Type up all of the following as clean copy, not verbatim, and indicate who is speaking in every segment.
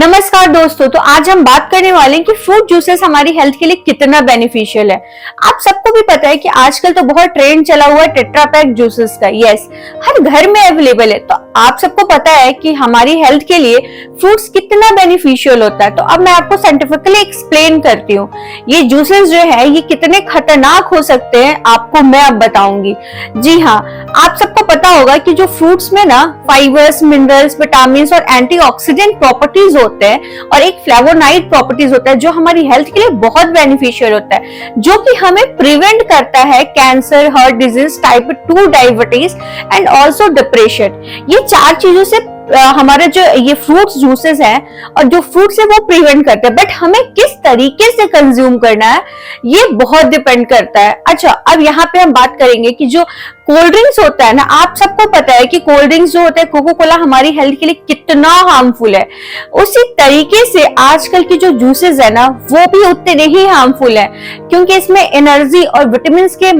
Speaker 1: नमस्कार दोस्तों, तो आज हम बात करने वाले हैं कि फ्रूट जूसेस हमारी हेल्थ के लिए कितना बेनिफिशियल है। आप सबको भी पता है कि आजकल तो बहुत ट्रेंड चला हुआ है टेट्रा पैक जूसेस का। यस, हर घर में अवेलेबल है। तो आप सबको पता है कि हमारी हेल्थ के लिए फ्रूट्स कितना बेनिफिशियल होता है। तो अब मैं आपको साइंटिफिकली एक्सप्लेन करती हूँ ये जूसेस जो है ये कितने खतरनाक हो सकते हैं, आपको मैं अब बताऊंगी। जी हाँ, आप सबको पता होगा कि जो फ्रूट्स में ना फाइबर्स, मिनरल्स, विटामिन और एंटीऑक्सीडेंट प्रॉपर्टीज होते हैं और एक फ्लेवोनाइड प्रॉपर्टीज होता है जो हमारी हेल्थ के लिए बहुत बेनिफिशियल होता है, जो कि हमें प्रिवेंट करता है cancer, heart disease, type 2 diabetes and also depression. ये 4 चीजों से हमारे जो ये फ्रूट्स जूसेस हैं और जो फ्रूट्स है वो प्रिवेंट करते हैं। बट हमें किस तरीके से कंज्यूम करना है ये बहुत डिपेंड करता है। अच्छा, अब यहाँ पे हम बात करेंगे कि जो कोल्ड ड्रिंक्स होता है ना, आप सबको पता है कि कोल्ड ड्रिंक्स जो होता है, कोको कोला हमारी हेल्थ के लिए कितना हार्मफुल है। उसी तरीके से आजकल की जो जूसेस है ना वो भी उतने ही हार्मफुल है, क्योंकि इसमें एनर्जी और विटामिन के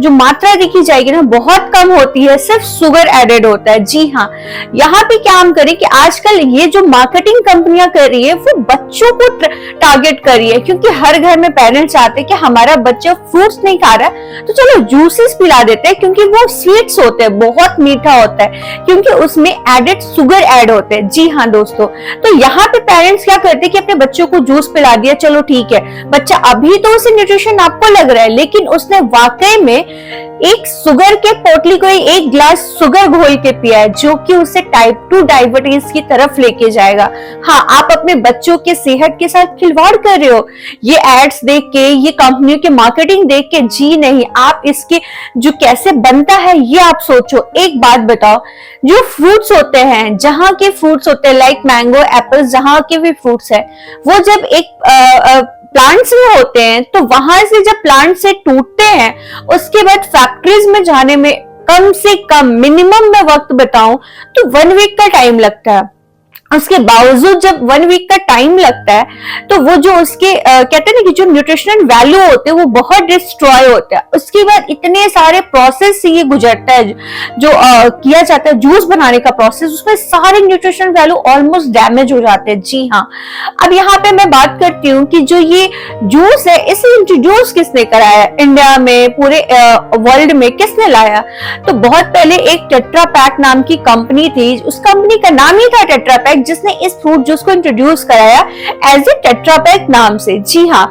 Speaker 1: जो मात्रा देखी जाएगी ना बहुत कम होती है, सिर्फ शुगर एडेड होता है। जी हाँ, यहाँ पे क्या हम करें कि आजकल ये जो मार्केटिंग कंपनियां कर रही है वो बच्चों को टारगेट कर रही है, क्योंकि हर घर में पेरेंट्स चाहते हैं कि हमारा बच्चा फ्रूट्स नहीं खा रहा है तो चलो जूसेस पिला देते हैं, क्योंकि वो स्वीट्स होते हैं, बहुत मीठा होता है, क्योंकि उसमें एडेड शुगर ऐड होते हैं। जी हाँ दोस्तों, तो यहाँ पे पेरेंट्स क्या करते हैं कि अपने बच्चों को जूस पिला दिया, चलो ठीक है, बच्चा अभी तो उसे न्यूट्रिशन आपको लग रहा है, लेकिन उसने वाकई में एक शुगर के पोटली को एक ग्लास शुगर घोल के पिया है, जो कि उसे टाइप 2 डायबिटीज की तरफ लेके जाएगा। हाँ, आप अपने बच्चों के सेहत के साथ खिलवाड़ कर रहे हो ये एड्स देख के, ये कंपनियों के मार्केटिंग देख के। जी नहीं, आप इसके जो कैसे बनता है ये आप सोचो। एक बात बताओ, जो फ्रूट्स होते हैं, जहां के फ्रूट्स होते हैं लाइक मैंगो, एप्पल, जहां के भी फ्रूट्स है, वो जब एक प्लांट्स में होते हैं तो वहां से जब प्लांट से टूटते हैं उसके बाद फैक्ट्रीज में जाने में कम से कम मिनिमम में वक्त बताऊं तो 1 वीक का टाइम लगता है। उसके बावजूद जब 1 वीक का टाइम लगता है तो वो जो उसके कहते हैं ना कि जो न्यूट्रिशनल वैल्यू होते हैं वो बहुत डिस्ट्रॉय होता है। उसके बाद इतने सारे प्रोसेस से ये गुजरता है जो किया जाता है जूस बनाने का प्रोसेस, उसमें सारे न्यूट्रिशनल वैल्यू ऑलमोस्ट डैमेज हो जाते हैं। जी हाँ, अब यहाँ पे मैं बात करती हूँ कि जो ये जूस है इसे इंट्रोड्यूस किसने कराया इंडिया में, पूरे वर्ल्ड में किसने लाया? तो बहुत पहले एक टेट्रा पैक नाम की कंपनी थी, उस कंपनी का नाम ही था टेट्रा पैक, जिसने इस फ्रूट जूस को इंट्रोड्यूस कराया एज ए टेट्रा पैक नाम से। जी हाँ,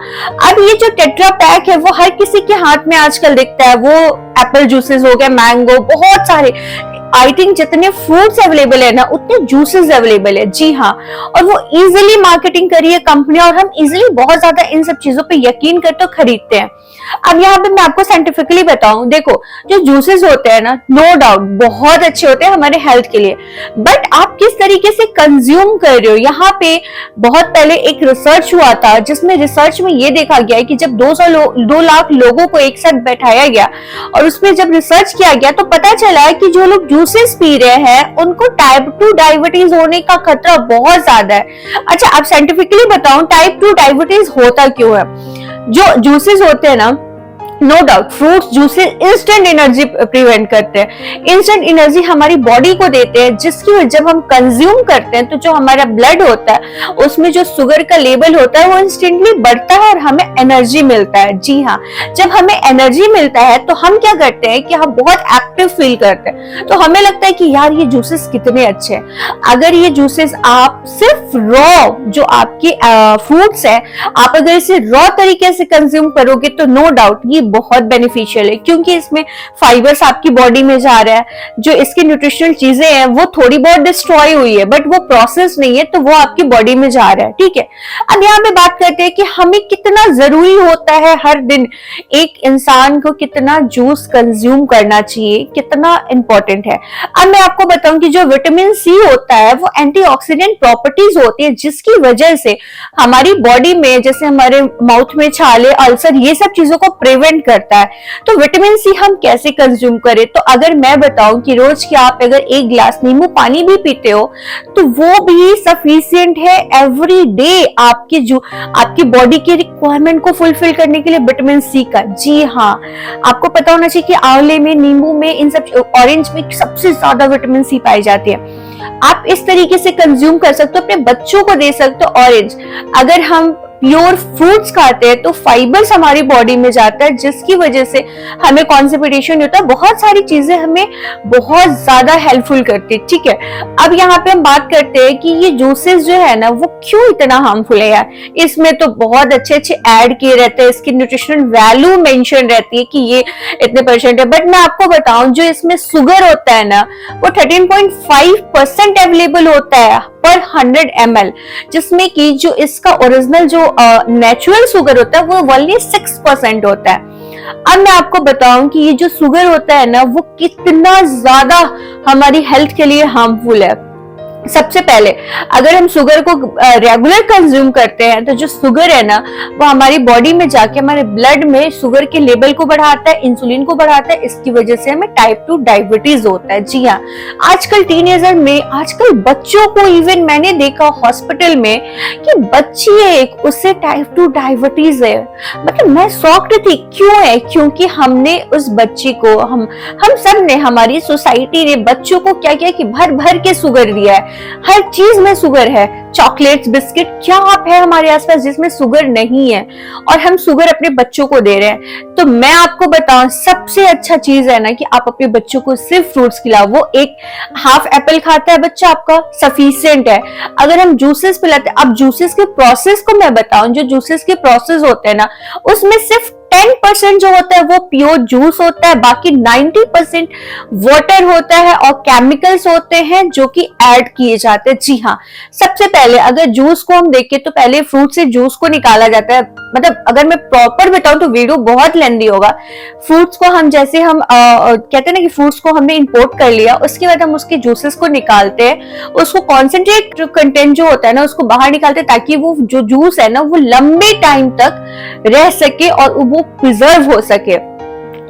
Speaker 1: अब ये जो टेट्रा पैक है वो हर किसी के हाथ में आजकल दिखता है। वो एप्पल जूसेस हो गया, मैंगो, बहुत सारे, आई थिंक जितने फ्रूट्स अवेलेबल है ना उतने जूसेस अवेलेबल है। जी हाँ, और वो इजीली मार्केटिंग करी है कंपनियां और हम इजीली बहुत ज्यादा इन सब चीजों पे यकीन कर तो खरीदते हैं। अब यहाँ पे मैं आपको साइंटिफिकली बताऊं, देखो जो जूसेस होते हैं ना नो डाउट बहुत अच्छे होते हैं हमारे हेल्थ के लिए, बट आप किस तरीके से कंज्यूम कर रहे हो। यहाँ पे बहुत पहले एक रिसर्च हुआ था जिसमें रिसर्च में ये देखा गया है कि जब 2 लाख लोगों को एक साथ बैठाया गया और उसमें जब रिसर्च किया गया तो पता चला है कि जो लोग जूसेस पी रहे हैं उनको टाइप 2 डायबिटीज होने का खतरा बहुत ज्यादा है। अच्छा, आप साइंटिफिकली बताऊं टाइप 2 डायबिटीज होता क्यों है? जो जूसेस होते हैं ना, no doubt fruits juices instant energy prevent करते हैं, इंस्टेंट एनर्जी हमारी बॉडी को देते हैं, जिसकी जब हम कंज्यूम करते हैं तो जो हमारा ब्लड होता है उसमें जो शुगर का लेवल होता है वो इंस्टेंटली बढ़ता है और हमें एनर्जी मिलता है। जी हाँ, जब हमें एनर्जी मिलता है तो हम क्या करते हैं कि हम बहुत एक्टिव फील करते हैं, तो हमें लगता है कि यार ये जूसेस कितने अच्छे हैं। अगर ये जूसेस आप सिर्फ रॉ जो आपके फ्रूट्स है, आप अगर इसे रॉ तरीके से कंज्यूम करोगे तो नो डाउट ये बहुत बेनिफिशियल है, क्योंकि इसमें फाइबर्स आपकी बॉडी में जा रहा है, जो इसकी न्यूट्रिशनल चीजें हैं वो थोड़ी बहुत डिस्ट्रॉय हुई है बट वो प्रोसेस नहीं है, तो वो आपकी बॉडी में जा रहा है। ठीक है, अब यहाँ पे बात करते हैं कि हमें कितना जरूरी होता है हर दिन एक इंसान को कितना जूस कंज्यूम करना चाहिए, कितना इंपॉर्टेंट है। अब मैं आपको बताऊं कि जो विटामिन सी होता है वो एंटीऑक्सीडेंट प्रॉपर्टीज होती है, जिसकी वजह से हमारी बॉडी में जैसे हमारे माउथ में छाले, अल्सर, ये सब चीजों को प्रिवेंट डिपेंड करता है। तो विटामिन सी हम कैसे कंज्यूम करें? तो अगर मैं बताऊं कि रोज के आप अगर 1 गिलास नींबू पानी भी पीते हो तो वो भी सफिशिएंट है एवरी डे आपकी बॉडी की रिक्वायरमेंट को फुलफिल करने के लिए विटामिन सी का। जी हाँ, आपको पता होना चाहिए कि आंवले में, नींबू में, इन सब ऑरेंज में सबसे ज्यादा विटामिन सी पाई जाती है। आप इस तरीके से कंज्यूम कर सकते हो, अपने बच्चों को दे सकते हो ऑरेंज। अगर हम प्योर फ्रूट्स खाते हैं तो फाइबर्स हमारी बॉडी में जाता है, जिसकी वजह से हमें कॉन्स्टिपेशन होता है। बहुत सारी चीजें हमें बहुत ज्यादा हेल्पफुल करती है। ठीक है, अब यहाँ पे हम बात करते हैं कि ये जूसेस जो है ना वो क्यों इतना हार्मफुल है यार। इसमें तो बहुत अच्छे अच्छे ऐड किए रहते हैं, इसकी न्यूट्रिशनल वैल्यू मेंशन रहती है कि ये इतने परसेंट है, बट मैं आपको बताऊं जो इसमें शुगर होता है ना वो 13.5% अवेलेबल होता है पर 100 ml, जिसमें कि जो इसका ओरिजिनल जो नेचुरल शुगर होता है वो ओनली 6% होता है। अब मैं आपको बताऊं कि ये जो शुगर होता है ना वो कितना ज्यादा हमारी हेल्थ के लिए हार्मफुल है। सबसे पहले अगर हम शुगर को रेगुलर कंज्यूम करते हैं तो जो शुगर है ना वो हमारी बॉडी में जाके हमारे ब्लड में शुगर के लेवल को बढ़ाता है, इंसुलिन को बढ़ाता है। इसकी वजह से हमें टाइप 2 डायबिटीज होता है। जी हाँ, आजकल टीनेजर में, आजकल बच्चों को इवन मैंने देखा हॉस्पिटल में कि बच्ची है एक, उससे टाइप 2 डायबिटीज है। मतलब मैं शॉक्ड थी, क्यों है? क्योंकि हमने उस बच्ची को, हम सब ने, हमारी सोसाइटी ने बच्चों को क्या किया कि भर भर के शुगर दिया है। हर चीज में शुगर है, चॉकलेट्स, बिस्किट, क्या आप है हमारे आसपास जिसमें शुगर नहीं है, और हम शुगर अपने बच्चों को दे रहे हैं। तो मैं आपको बताऊं सबसे अच्छा चीज है ना कि आप अपने बच्चों को सिर्फ फ्रूट्स खिलाओ। वो एक हाफ एप्पल खाता है बच्चा आपका, सफिशिएंट है। अगर हम जूसेस पिलाते हैं, अब जूसेस के प्रोसेस को मैं बताऊं, जो जूसेस के प्रोसेस होते हैं ना उसमें सिर्फ 10% जो होता है वो प्योर जूस होता है, बाकी 90% वाटर होता है और केमिकल्स होते हैं जो कि ऐड किए जाते हैं। जी हाँ, सबसे पहले अगर जूस को हम देखें तो पहले फ्रूट से जूस को निकाला जाता है। मतलब अगर मैं प्रॉपर बताऊं तो वीडियो बहुत लेंदी होगा। फ्रूट्स को हम जैसे हम कहते हैं ना कि फ्रूट्स को हमने इंपोर्ट कर लिया, उसके बाद हम उसके जूसेस को निकालते हैं, उसको कॉन्सेंट्रेट कंटेंट जो होता है ना उसको बाहर निकालते हैं ताकि वो जो जूस है ना वो लंबे टाइम तक रह सके और वो प्रिजर्व हो सके।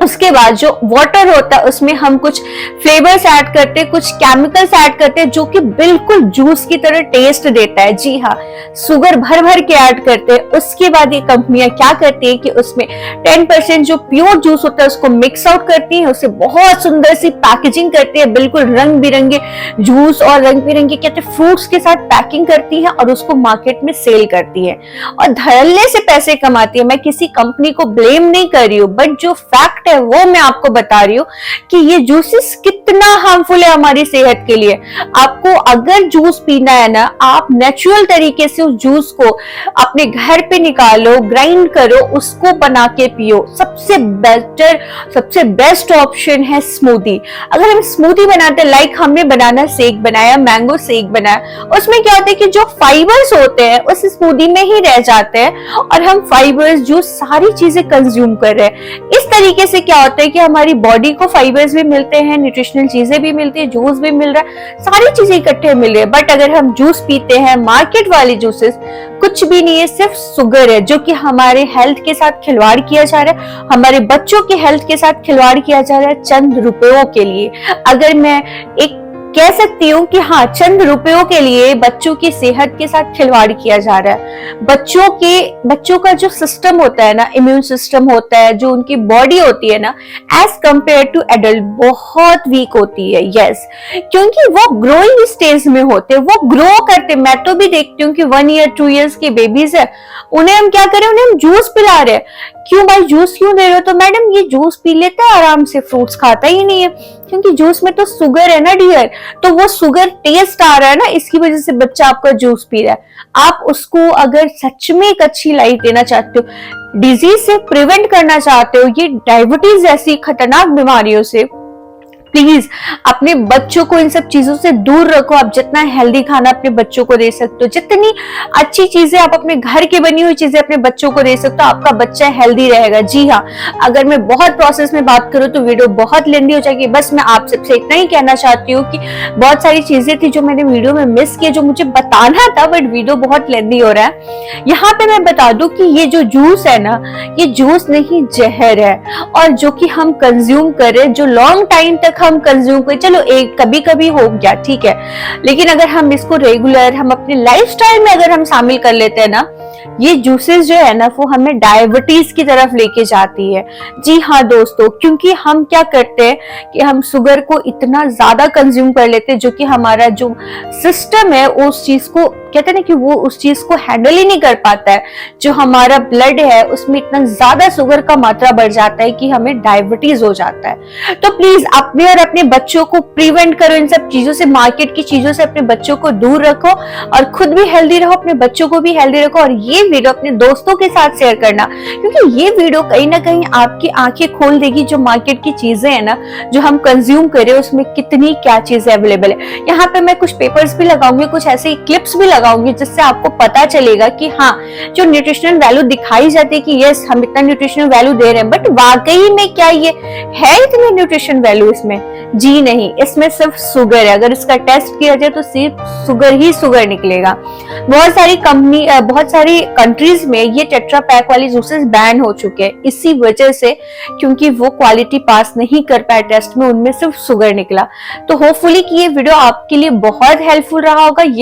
Speaker 1: उसके बाद जो वाटर होता है उसमें हम कुछ फ्लेवर्स ऐड करते हैं, कुछ केमिकल्स ऐड करते हैं जो कि बिल्कुल जूस की तरह टेस्ट देता है। जी हाँ, शुगर भर भर के ऐड करते हैं। उसके बाद ये कंपनियां क्या करती है कि उसमें 10% जो प्योर जूस होता है उसको मिक्स आउट करती है, उसे बहुत सुंदर सी पैकेजिंग करती है, बिल्कुल रंग बिरंगे जूस और रंग बिरंगे कहते हैं फ्रूट्स के साथ पैकिंग करती है और उसको मार्केट में सेल करती है और धड़ल्ले से पैसे कमाती है। मैं किसी कंपनी को ब्लेम नहीं कर रही हूँ, बट जो फैक्ट है वो मैं आपको बता रही हूँ कि ये जूसेस कितना हार्मफुल है हमारी सेहत के लिए। आपको अगर जूस पीना है ना, आप नेचुरल तरीके से उस जूस को अपने घर पे निकालो, ग्राइंड करो, उसको बना के पियो। सबसे बेटर, सबसे बेस्ट ऑप्शन है स्मूदी। अगर हम स्मूदी बनाते हैं, लाइक हमने बनाना शेक बनाया, मैंगो शेक बनाया, उसमें क्या होता है कि जो फाइबर्स होते हैं उस स्मूदी में ही रह जाते हैं और हम फाइबर्स, जूस, सारी चीजें कंज्यूम कर रहे हैं। इस तरीके से क्या होता है कि हमारी बॉडी को फाइबर्स भी मिलते हैं, न्यूट्रिशनल चीजें भी मिलती है, जूस भी मिल रहा है, सारी चीजें इकट्ठे मिल रही है। बट अगर हम जूस पीते हैं, मार्केट वाले जूसेस, कुछ भी नहीं है, सिर्फ शुगर है जो कि हमारे हेल्थ के साथ खिलवाड़ किया जा रहा है, हमारे बच्चों की हेल्थ के साथ खिलवाड़ किया जा रहा है चंद रुपयों के लिए। अगर मैं एक कह सकती हूँ कि हाँ, चंद रुपयों के लिए बच्चों की सेहत के साथ खिलवाड़ किया जा रहा है। बच्चों का जो सिस्टम होता है ना, इम्यून सिस्टम होता है, जो उनकी बॉडी होती है ना, एज कंपेयर टू एडल्ट बहुत वीक होती है। यस, क्योंकि वो ग्रोइंग स्टेज में होते हैं, वो ग्रो करते। मैं तो भी देखती हूँ कि 1 ईयर 2 ईयर्स के बेबीज है, उन्हें हम क्या करें, उन्हें हम जूस पिला रहे हैं। क्यों भाई जूस क्यों दे रहे हो? तो मैडम ये जूस पी लेता है आराम से, फ्रूट्स खाता ही नहीं है, क्योंकि जूस में तो शुगर है ना डियर, तो वो शुगर टेस्ट आ रहा है ना, इसकी वजह से बच्चा आपका जूस पी रहा है। आप उसको अगर सच में एक अच्छी लाइफ देना चाहते हो, डिजीज से प्रिवेंट करना चाहते हो, ये डायबिटीज जैसी खतरनाक बीमारियों से, प्लीज अपने बच्चों को इन सब चीजों से दूर रखो। आप जितना हेल्दी खाना अपने बच्चों को दे सकते हो, जितनी अच्छी चीजें आप अपने घर की बनी हुई चीजें अपने बच्चों को दे सकते हो, आपका बच्चा हेल्दी रहेगा। जी हाँ, अगर मैं बहुत प्रोसेस में बात करूँ तो वीडियो बहुत लेंदी हो जाएगी। बस मैं आप सबसे इतना ही कहना चाहती हूँ कि बहुत सारी चीजें थी जो मैंने वीडियो में मिस किए, जो मुझे बताना था, बट वीडियो बहुत लेंदी हो रहा है। यहाँ पे मैं बता दूं कि ये जो जूस है ना, ये जूस नहीं जहर है, और जो कि हम कंज्यूम करें, जो लॉन्ग टाइम तक हम कंज्यूम करें, चलो एक कभी कभी हो गया ठीक है, लेकिन अगर हम इसको रेगुलर हम अपने लाइफस्टाइल में अगर हम शामिल कर लेते हैं ना, ये जूसेस जो है ना वो हमें डायबिटीज की तरफ लेके जाती है। जी हाँ दोस्तों, क्योंकि हम क्या करते हैं कि हम शुगर को इतना ज्यादा कंज्यूम कर लेते हैं, जो कि हमारा जो सिस्टम है उस चीज को कहते हैं ना कि वो उस चीज को हैंडल ही नहीं कर पाता है। जो हमारा ब्लड है उसमें इतना ज्यादा शुगर का मात्रा बढ़ जाता है कि हमें डायबिटीज हो जाता है। तो प्लीज अपने और अपने बच्चों को प्रिवेंट करो इन सब चीजों से, मार्केट की चीजों से अपने बच्चों को दूर रखो, और खुद भी हेल्दी रहो, अपने बच्चों को भी हेल्दी रखो। और ये वीडियो अपने दोस्तों के साथ शेयर करना, क्योंकि ये वीडियो कहीं ना कहीं आपकी आंखें खोल देगी। जो मार्केट की चीजें है ना, जो हम कंज्यूम कर रहे हैं, उसमें कितनी क्या चीजें अवेलेबल है। यहाँ पे मैं कुछ पेपर्स भी लगाऊंगी, कुछ ऐसे क्लिप्स भी लगाऊंगी, जिससे आपको पता चलेगा कि हाँ, जो न्यूट्रिशनल वैल्यू दिखाई जाती है कि यस हम इतना न्यूट्रिशनल वैल्यू दे रहे हैं, बट वाकई में क्या ये है इतनी न्यूट्रिशन वैल्यू इसमें? जी नहीं, इसमें सिर्फ शुगर है। अगर इसका टेस्ट किया जाए तो सिर्फ शुगर ही शुगर निकलेगा। बहुत सारी कंपनी, बहुत सारी कंट्रीज में ये टेट्रा पैक वाली जूसेस बैन हो चुके हैं इसी वजह से, क्योंकि वो क्वालिटी पास नहीं कर पाए टेस्ट में, उनमें सिर्फ शुगर निकला। तो होपफुली कि ये वीडियो आपके लिए बहुत हेल्पफुल रहा होगा। ये